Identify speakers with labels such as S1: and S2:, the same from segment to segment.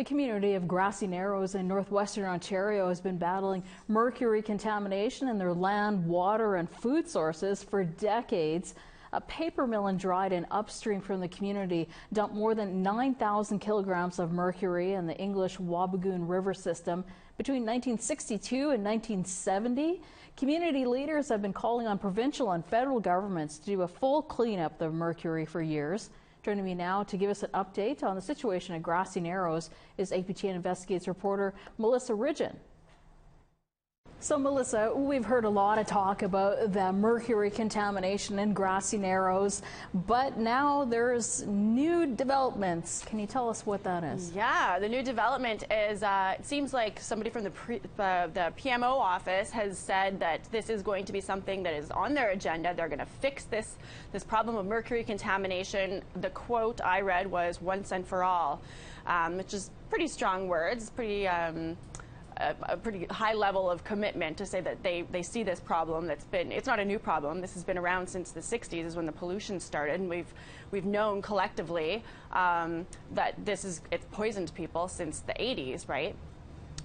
S1: The community of Grassy Narrows in Northwestern Ontario has been battling mercury contamination in their land, water and food sources for decades. A paper mill in Dyrden, upstream from the community, dumped more than 9,000 kilograms of mercury in the English Wabigoon River system between 1962 and 1970. Community leaders have been calling on provincial and federal governments to do a full cleanup of mercury for years. Joining me now to give us an update on the situation at Grassy Narrows is APTN Investigates reporter Melissa Ridgen. So Melissa, we've heard a lot of talk about the mercury contamination in Grassy Narrows, but now there's new developments. Can you tell us what that is?
S2: Yeah, the new development is, it seems like somebody from the PMO office has said that this is going to be something that is on their agenda. They're going to fix this problem of mercury contamination. The quote I read was "once and for all," which is pretty strong words, a pretty high level of commitment to say that they see this problem it's not a new problem. This has been around since the 60s is when the pollution started, and we've known collectively that it's poisoned people since the 80s, right?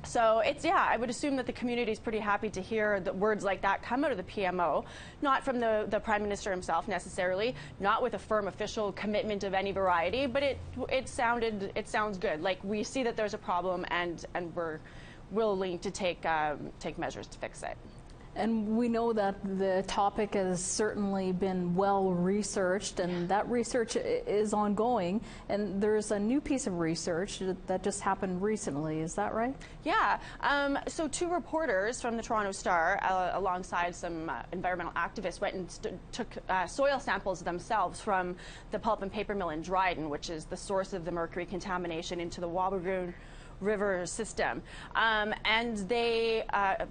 S2: So I would assume that the community is pretty happy to hear the words like that come out of the PMO, not from the Prime Minister himself necessarily, not with a firm official commitment of any variety, but it sounds good. Like, we see that there's a problem and we're willing to take measures to fix it.
S1: And we know that the topic has certainly been well researched, and that research is ongoing. And there's a new piece of research that just happened recently. Is that right?
S2: Yeah. So two reporters from the Toronto Star, alongside some environmental activists, went and took soil samples themselves from the pulp and paper mill in Dryden, which is the source of the mercury contamination into the Wabigoon River system, and they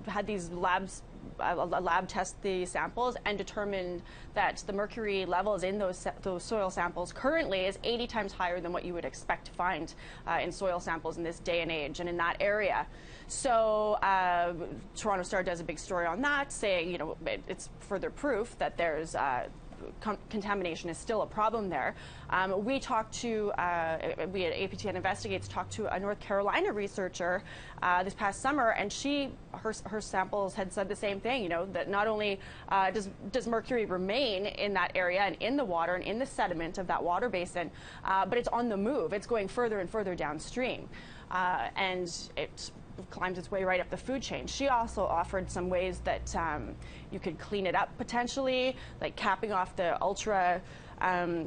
S2: had these labs. A lab test the samples and determined that the mercury levels in those soil samples currently is 80 times higher than what you would expect to find in soil samples in this day and age and in that area. So Toronto Star does a big story on that, saying it's further proof that there's contamination is still a problem there. We at APTN Investigates talked to a North Carolina researcher this past summer, and her samples had said the same thing. That not only does mercury remain in that area and in the water and in the sediment of that water basin, but it's on the move. It's going further and further downstream, and it climbs its way right up the food chain. She also offered some ways that you could clean it up potentially, like capping off the ultra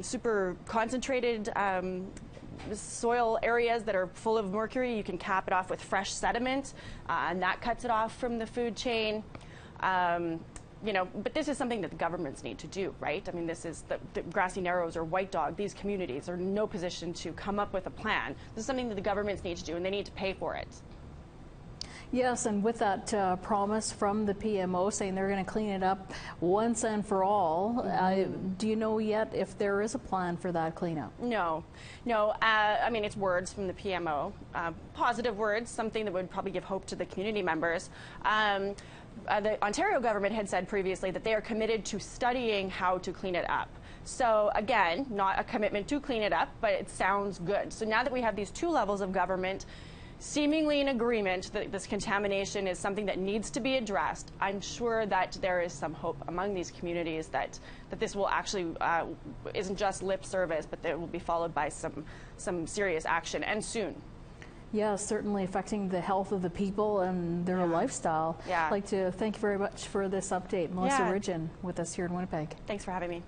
S2: super concentrated soil areas that are full of mercury. You can cap it off with fresh sediment, and that cuts it off from the food chain. But this is something that the governments need to do, right? I mean, this is the Grassy Narrows or White Dog. These communities are in no position to come up with a plan. This is something that the governments need to do, and they need to pay for it.
S1: Yes, and with that promise from the PMO saying they're going to clean it up once and for all, do you know yet if there is a plan for that cleanup?
S2: No. I mean, it's words from the PMO, positive words, something that would probably give hope to the community members. The Ontario government had said previously that they are committed to studying how to clean it up. So again, not a commitment to clean it up, but it sounds good. So now that we have these two levels of government seemingly in agreement that this contamination is something that needs to be addressed, I'm sure that there is some hope among these communities that this will actually isn't just lip service, but that it will be followed by some serious action, and soon.
S1: Yeah, certainly affecting the health of the people and their lifestyle.
S2: Yeah.
S1: I'd like to thank you very much for this update. Melissa Ridgen with us here in Winnipeg.
S2: Thanks for having me.